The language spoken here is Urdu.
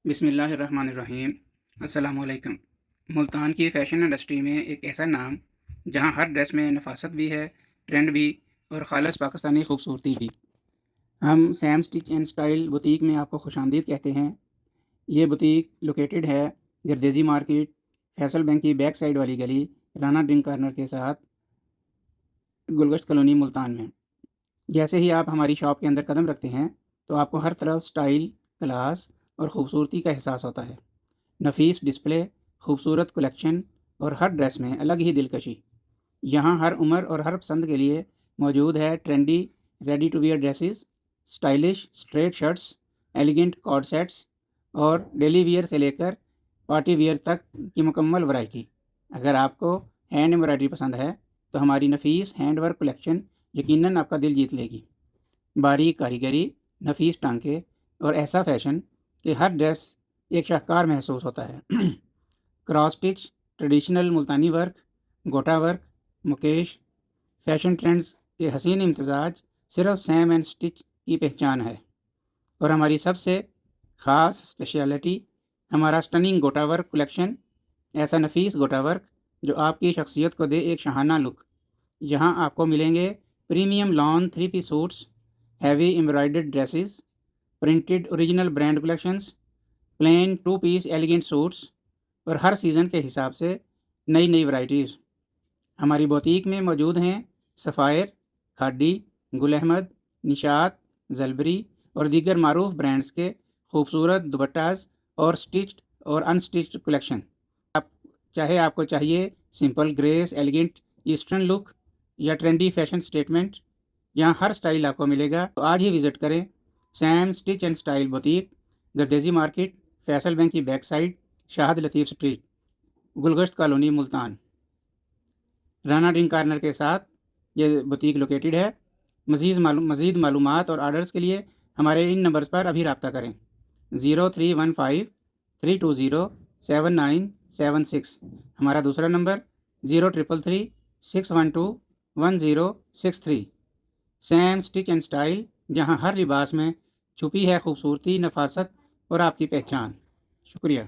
بسم اللہ الرحمن الرحیم۔ السلام علیکم۔ ملتان کی فیشن انڈسٹری میں ایک ایسا نام جہاں ہر ڈریس میں نفاست بھی ہے، ٹرینڈ بھی، اور خالص پاکستانی خوبصورتی بھی۔ ہم same stitch and style boutique میں آپ کو خوش آمدید کہتے ہیں۔ یہ بوتیک لوکیٹڈ ہے گردیزی مارکیٹ، فیصل بینک کی بیک سائڈ والی گلی، رانا ڈرنک کارنر کے ساتھ، گلگشت کالونی، ملتان میں۔ جیسے ہی آپ ہماری شاپ کے اندر قدم رکھتے ہیں تو آپ کو ہر طرف سٹائل، کلاس اور خوبصورتی کا احساس ہوتا ہے۔ نفیس ڈسپلے، خوبصورت کلیکشن اور ہر ڈریس میں الگ ہی دلکشی۔ یہاں ہر عمر اور ہر پسند کے لیے موجود ہے trendy ready to wear dresses, stylish street shirts, elegant coord sets اور ڈیلی ویئر سے لے کر پارٹی ویئر تک کی مکمل ورائٹی۔ اگر آپ کو ہینڈ ایمبرائڈری پسند ہے تو ہماری نفیس ہینڈ ورک کلیکشن یقیناً آپ کا دل جیت لے گی۔ باریک کاریگری، نفیس ٹانکے اور ایسا فیشن کہ ہر ڈریس ایک شاہکار محسوس ہوتا ہے۔ Cross stitch, traditional Multani work, gota work, mukaish, fashion trends کے حسین امتزاج صرف سیم اینڈ سٹچ کی پہچان ہے۔ اور ہماری سب سے خاص اسپیشلٹی ہمارا سٹننگ گوٹا ورک کلیکشن، ایسا نفیس گوٹا ورک جو آپ کی شخصیت کو دے ایک شاہانہ لک۔ یہاں آپ کو ملیں گے premium lawn 3 piece suits, heavy embroidered dresses, printed original brand collections, plain 2 piece elegant suits اور ہر سیزن کے حساب سے نئی ورائٹیز۔ ہماری بوتیک میں موجود ہیں سفائر، کھاڈی، گل احمد، نشاط، زلبری اور دیگر معروف برانڈز کے خوبصورت دوپٹاز اور سٹچڈ اور انسٹچڈ کلیکشن۔ چاہے آپ کو چاہیے سمپل گریس ایلیگنٹ ایسٹرن لک یا ٹرینڈی فیشن سٹیٹمنٹ، یہاں ہر سٹائل آپ کو ملے گا۔ تو آج ہی وزٹ کریں seam stitch and style boutique, Gardezi market, Faisal bank کی back side, Shahid Latif street, Gulgasht colony, Multan, Rana drink corner کے ساتھ یہ بوتیک لوکیٹڈ ہے۔ مزید معلومات اور آرڈرز کے لیے ہمارے ان نمبرز پر ابھی رابطہ کریں: 0315-320-7976، ہمارا دوسرا number 0333-612-1063۔ Same stitch and style, جہاں ہر لباس میں چھپی ہے خوبصورتی، نفاست اور آپ کی پہچان۔ شکریہ۔